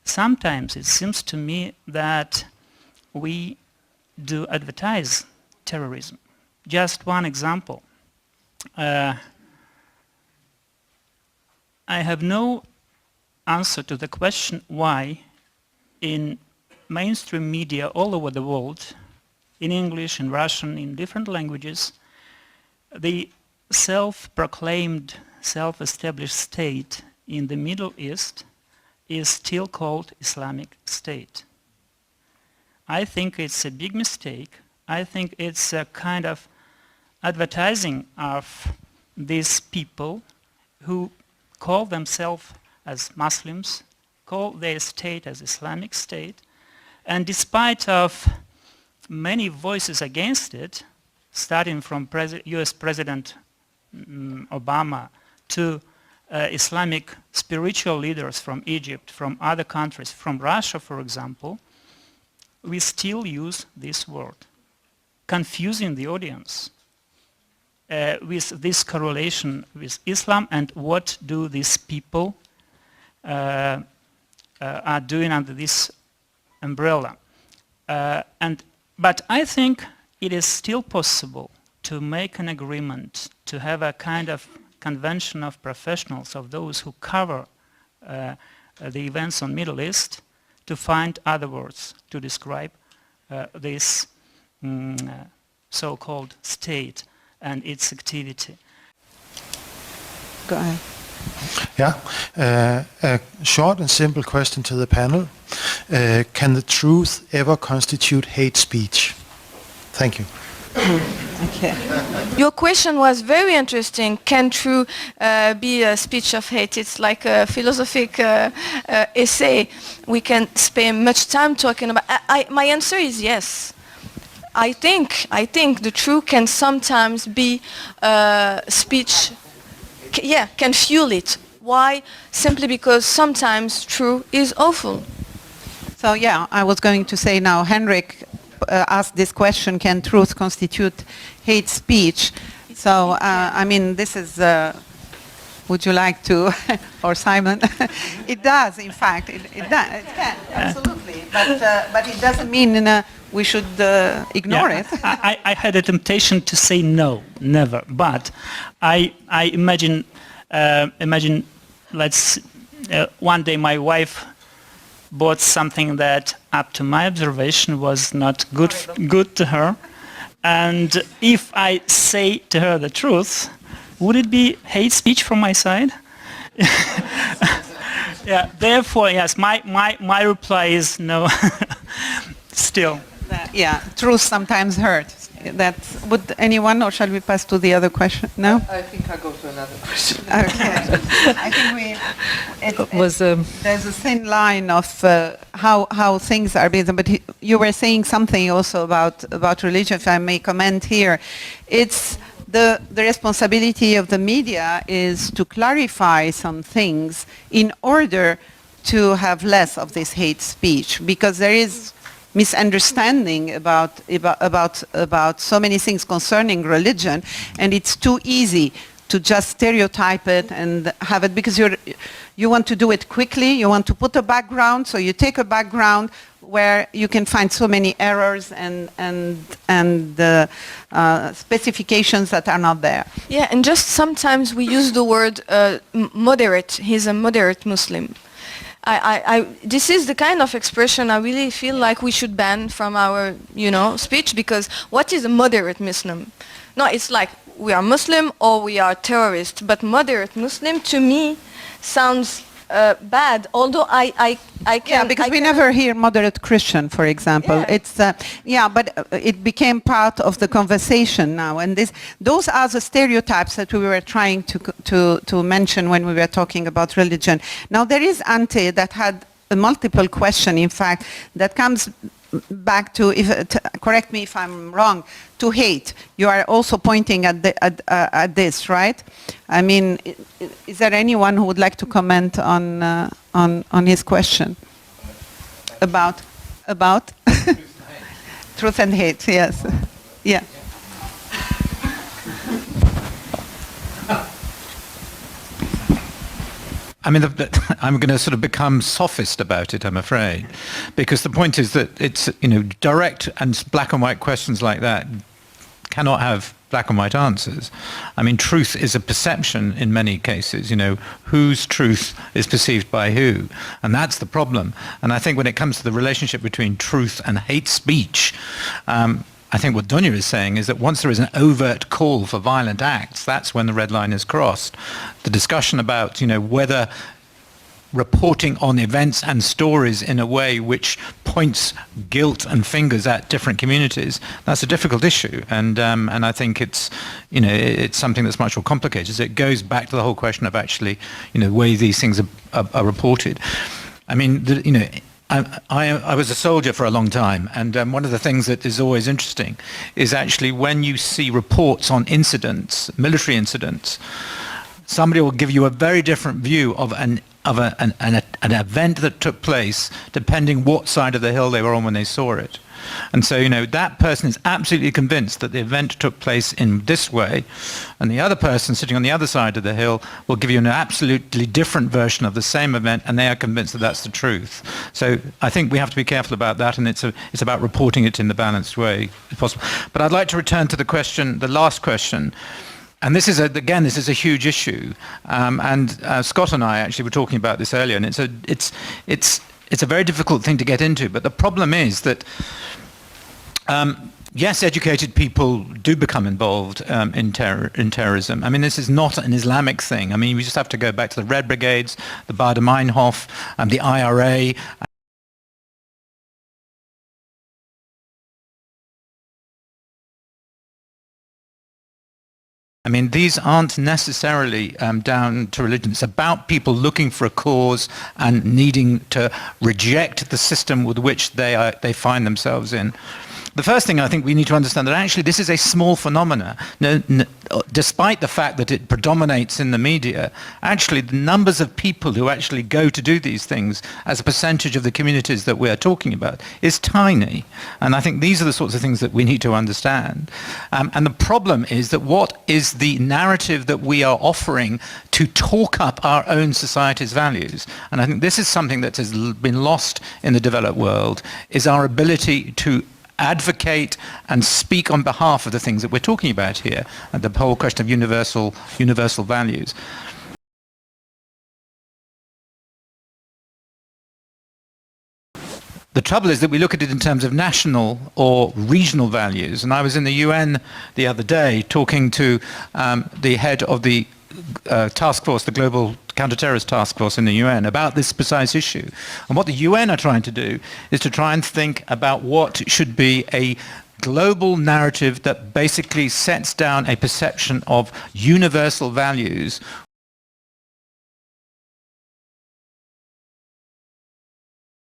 sometimes it seems to me that we do advertise terrorism. Just one example. I have no answer to the question why in mainstream media all over the world, in English, in Russian, in different languages, the self-proclaimed, self-established state in the Middle East is still called Islamic State. I think it's a big mistake. I think it's a kind of advertising of these people who call themselves as Muslims, call their state as Islamic State, and despite of many voices against it, starting from US President Obama to Islamic spiritual leaders from Egypt, from other countries, from Russia, for example, we still use this word, confusing the audience with this correlation with Islam and what do these people are doing under this umbrella. But I think it is still possible to make an agreement, to have a kind of convention of professionals, of those who cover the events on Middle East, to find other words to describe this so-called state and its activity. Go ahead. Yeah, a short and simple question to the panel. Can the truth ever constitute hate speech? Thank you. Okay. Your question was very interesting. Can truth be a speech of hate? It's like a philosophic essay. We can spend much time talking about. My answer is yes. I think the truth can sometimes be speech. Yeah, can fuel it. Why? Simply because sometimes truth is awful. So yeah, I was going to say now, Henrik asked this question, can truth constitute hate speech? So, I mean, this is, would you like to, or Simon? It does, in fact, it does, it can, absolutely. But it doesn't mean we should ignore it. I had a temptation to say no, never. But I imagine, let's, one day my wife bought something that, up to my observation, was not good to her. And if I say to her the truth, would it be hate speech from my side? Yeah. Therefore, yes, my reply is no. Still. Yeah, truth sometimes hurts. That would anyone, or shall we pass to the other question? No. I think I'll go to another question. Okay. I think there's a thin line of how things are built. But you were saying something also about religion. If I may comment here, it's the responsibility of the media is to clarify some things in order to have less of this hate speech, because there is misunderstanding about so many things concerning religion, and it's too easy to just stereotype it and have it, because you want to do it quickly, you want to put a background, so you take a background where you can find so many errors and specifications that are not there. Yeah, and just sometimes we use the word moderate. He's a moderate Muslim. This is the kind of expression I really feel like we should ban from our, speech, because what is a moderate Muslim? No, it's like we are Muslim or we are terrorists, but moderate Muslim to me sounds bad, although I can... Yeah, because we never hear moderate Christian, for example. Yeah. It's, but it became part of the conversation now, and those are the stereotypes that we were trying to mention when we were talking about religion. Now, there is Ante that had a multiple question, in fact, that comes back to, correct me if I'm wrong, to hate. You are also pointing at this, right? I mean, is there anyone who would like to comment on his question about truth and hate? Yes, yeah. I mean, I'm going to sort of become sophist about it, I'm afraid, because the point is that it's, direct and black and white questions like that cannot have black and white answers. I mean, truth is a perception in many cases, whose truth is perceived by who. And that's the problem. And I think when it comes to the relationship between truth and hate speech, I think what Donia is saying is that once there is an overt call for violent acts, that's when the red line is crossed. The discussion about, whether reporting on events and stories in a way which points guilt and fingers at different communities, that's a difficult issue. And I think it's, it's something that's much more complicated. It goes back to the whole question of actually, the way these things are reported. I mean, I was a soldier for a long time, and one of the things that is always interesting is actually when you see reports on incidents, military incidents, somebody will give you a very different view of an event that took place depending what side of the hill they were on when they saw it. And so, that person is absolutely convinced that the event took place in this way, and the other person sitting on the other side of the hill will give you an absolutely different version of the same event, and they are convinced that that's the truth. So I think we have to be careful about that, and it's about reporting it in the balanced way if possible. But I'd like to return to the last question. And this is a huge issue. And Scott and I actually were talking about this earlier, and it's a very difficult thing to get into. But the problem is that, yes, educated people do become involved in terrorism. I mean, this is not an Islamic thing. I mean, we just have to go back to the Red Brigades, the Baader-Meinhof, the IRA. I mean, these aren't necessarily down to religion. It's about people looking for a cause and needing to reject the system with which they find themselves in. The first thing I think we need to understand that actually this is a small phenomena. Despite the fact that it predominates in the media, actually the numbers of people who actually go to do these things as a percentage of the communities that we are talking about is tiny. And I think these are the sorts of things that we need to understand. And the problem is that what is the narrative that we are offering to talk up our own society's values? And I think this is something that has been lost in the developed world, is our ability to advocate and speak on behalf of the things that we're talking about here, and the whole question of universal values. The trouble is that we look at it in terms of national or regional values. And I was in the UN the other day talking to the head of the task force, the Global Counter-Terrorist Task Force in the UN, about this precise issue. And what the UN are trying to do is to try and think about what should be a global narrative that basically sets down a perception of universal values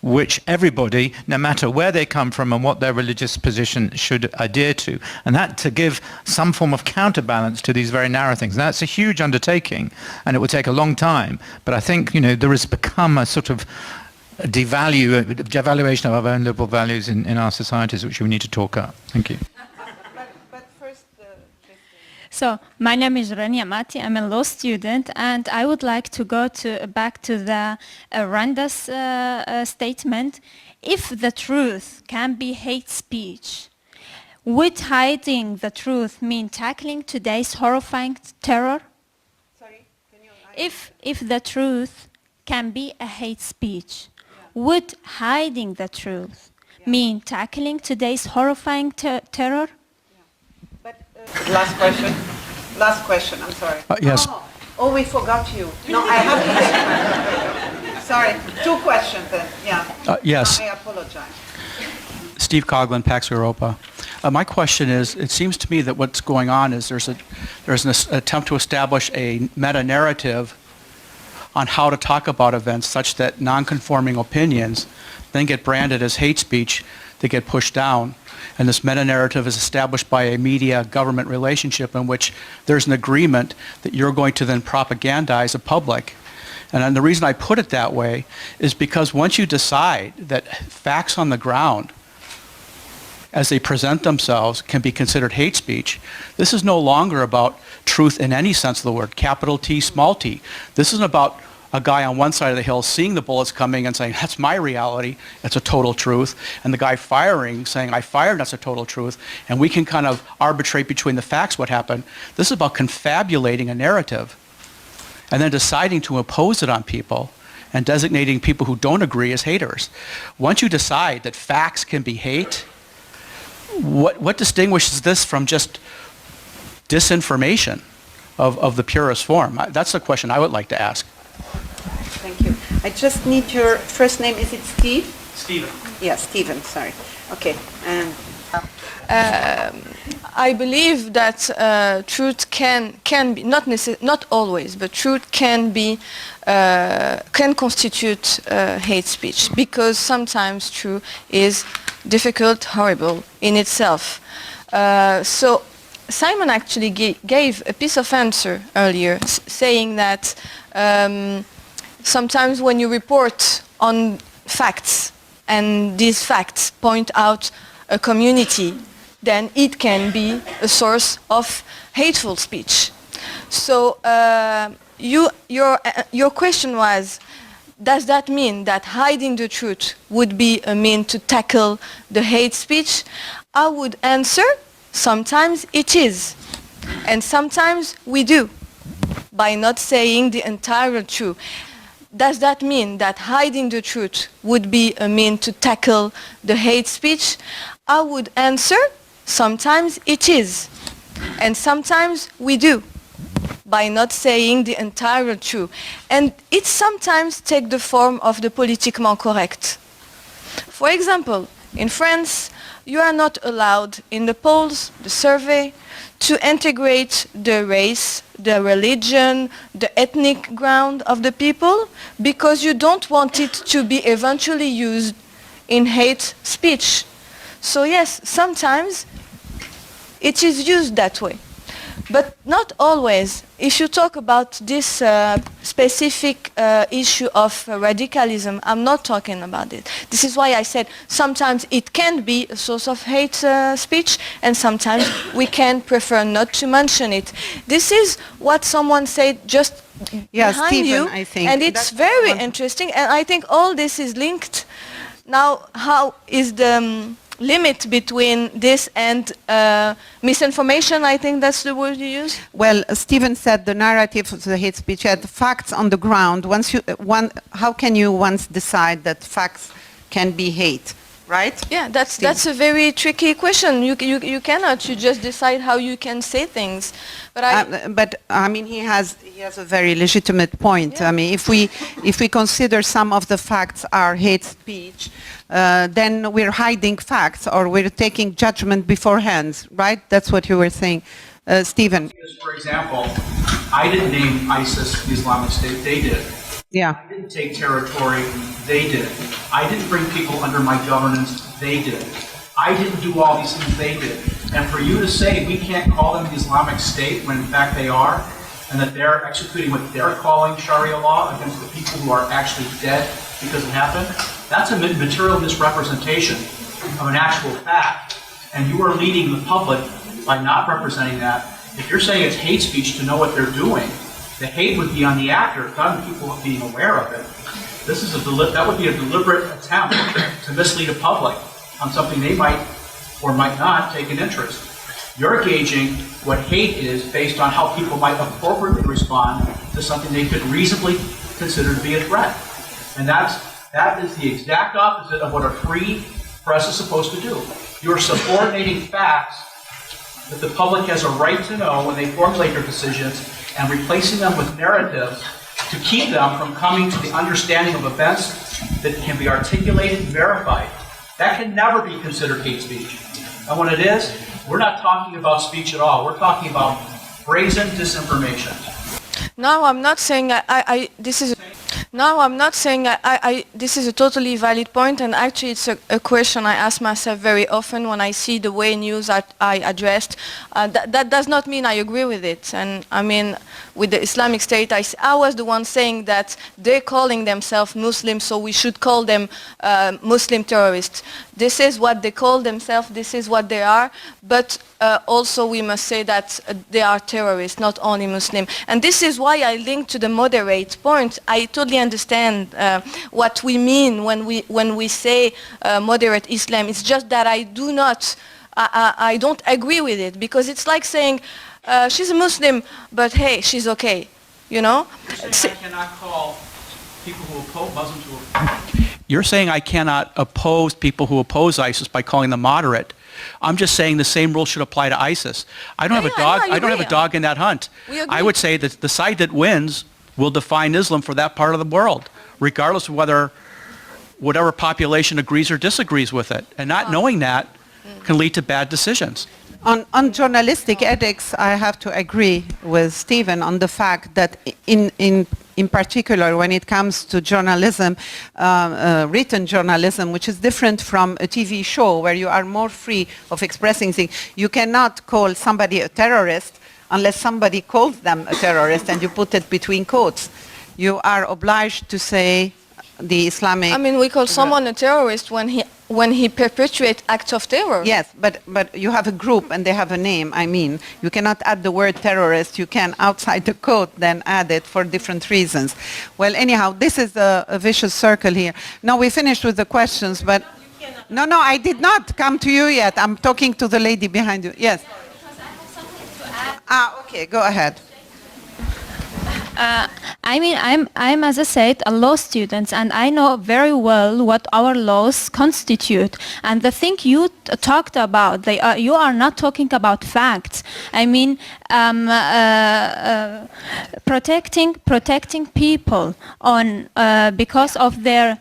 which everybody, no matter where they come from and what their religious position, should adhere to. And that to give some form of counterbalance to these very narrow things. And that's a huge undertaking, and it will take a long time. But I think, there has become a sort of devaluation of our own liberal values in our societies, which we need to talk up. Thank you. So, my name is Rania Mati. I'm a law student, and I would like to go back to the Randa's statement. If the truth can be hate speech, would hiding the truth mean tackling today's horrifying terror? Sorry, can you? If the truth can be a hate speech, would hiding the truth mean tackling today's horrifying terror? Last question, I'm sorry. Yes. Oh, we forgot you. No, I have to. Sorry, 2 questions then, yeah. Yes. I apologize. Steve Coughlin, Pax Europa. My question is, it seems to me that what's going on is there's an attempt to establish a meta-narrative on how to talk about events such that non-conforming opinions then get branded as hate speech that get pushed down. And this meta-narrative is established by a media-government relationship in which there's an agreement that you're going to then propagandize a public. And the reason I put it that way is because once you decide that facts on the ground, as they present themselves, can be considered hate speech, this is no longer about truth in any sense of the word, capital T, small t. This isn't about a guy on one side of the hill seeing the bullets coming and saying, that's my reality, that's a total truth, and the guy firing saying, I fired, that's a total truth, and we can kind of arbitrate between the facts what happened. This is about confabulating a narrative and then deciding to impose it on people and designating people who don't agree as haters. Once you decide that facts can be hate, what distinguishes this from just disinformation of the purest form? That's the question I would like to ask. Thank you. I just need your first name. Is it Steve? Stephen. Yeah, Stephen, sorry. Okay. I believe that truth can be not always, but truth can constitute hate speech, because sometimes truth is difficult, horrible in itself. So Simon actually gave a piece of answer earlier, saying that sometimes when you report on facts and these facts point out a community, then it can be a source of hateful speech. So your question was, does that mean that hiding the truth would be a mean to tackle the hate speech? I would answer, sometimes it is. And sometimes we do, by not saying the entire truth. Does that mean that hiding the truth would be a mean to tackle the hate speech? I would answer, sometimes it is. And sometimes we do, by not saying the entire truth. And it sometimes takes the form of the politiquement correct. For example, in France, you are not allowed in the polls, the survey, to integrate the race, the religion, the ethnic ground of the people, because you don't want it to be eventually used in hate speech. So yes, sometimes it is used that way, but not always. If you talk about this specific issue of radicalism, I'm not talking about it. This is why I said sometimes it can be a source of hate speech, and sometimes we can prefer not to mention it. This is what someone said just behind Stephen, you, I think. and it's very interesting, and I think all this is linked. Now, how is the limit between this and misinformation? I think that's the word you use. Well, Stephen said the narrative of the hate speech had facts on the ground. How can you once decide that facts can be hate, right? Yeah, that's a very tricky question. You cannot. You just decide how you can say things. But I mean, he has a very legitimate point. Yeah. I mean, if we consider some of the facts are hate speech, then we're hiding facts, or we're taking judgment beforehand, right? That's what you were saying, Stephen. For example, I didn't name ISIS the Islamic State, they did. Yeah. I didn't take territory, they did. I didn't bring people under my governance, they did. I didn't do all these things, they did. And for you to say we can't call them the Islamic State when in fact they are, and that they're executing what they're calling Sharia law against the people who are actually dead because it happened, that's a material misrepresentation of an actual fact. And you are leading the public by not representing that. If you're saying it's hate speech to know what they're doing, the hate would be on the actor, not on people being aware of it. This is that would be a deliberate attempt to mislead a public on something they might or might not take an interest. You're gauging what hate is based on how people might appropriately respond to something they could reasonably consider to be a threat. And that is the exact opposite of what a free press is supposed to do. You're subordinating facts that the public has a right to know when they formulate their decisions and replacing them with narratives to keep them from coming to the understanding of events that can be articulated and verified. That can never be considered hate speech. And when it is, we're not talking about speech at all. We're talking about brazen disinformation. No, I'm not saying this is. No, I'm not saying this is a totally valid point, and actually it's a question I ask myself very often when I see the way news are addressed. That does not mean I agree with it. And I mean, with the Islamic State, I was the one saying that they're calling themselves Muslims, so we should call them Muslim terrorists. This is what they call themselves, this is what they are, but also we must say that they are terrorists, not only Muslim. And this is why I link to the moderate point. I totally understand what we mean when we say moderate Islam. It's just that I don't agree with it, because it's like saying she's a Muslim, but hey, she's okay, you know? You're saying I cannot call people who oppose Muslims who You're saying I cannot oppose people who oppose ISIS by calling them moderate. I'm just saying the same rule should apply to ISIS. I don't have a dog. I don't have a dog in that hunt. I would say that the side that wins will define Islam for that part of the world, regardless of whether whatever population agrees or disagrees with it. And not knowing that can lead to bad decisions. On journalistic ethics, I have to agree with Stephen on the fact that in particular, when it comes to journalism, written journalism, which is different from a TV show where you are more free of expressing things, you cannot call somebody a terrorist unless somebody calls them a terrorist and you put it between quotes. You are obliged to say the Islamic... I mean, we call someone a terrorist when he perpetuates acts of terror. Yes, but you have a group and they have a name. I mean, you cannot add the word terrorist. You can, outside the code, then add it for different reasons. Well, anyhow, this is a vicious circle here. Now, we finished with the questions, but... No, I did not come to you yet. I'm talking to the lady behind you. Yes. Because I have something to add. Okay, go ahead. I mean, I'm, as I said, a law student, and I know very well what our laws constitute. And the thing you talked about, you are not talking about facts. I mean, protecting people on because of their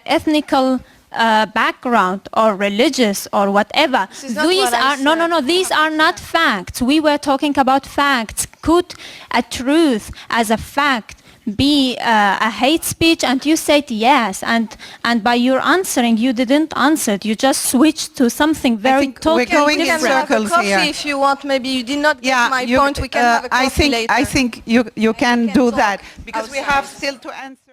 ethnical background or religious or whatever. These are these are not facts. We were talking about facts. Could a truth as a fact be a hate speech? And you said yes, and by your answering you didn't answer. You just switched to something very totally different. We're going in circles here. If you want, maybe you did not get my point. We can have a coffee later. I think you can do that because we have still to answer.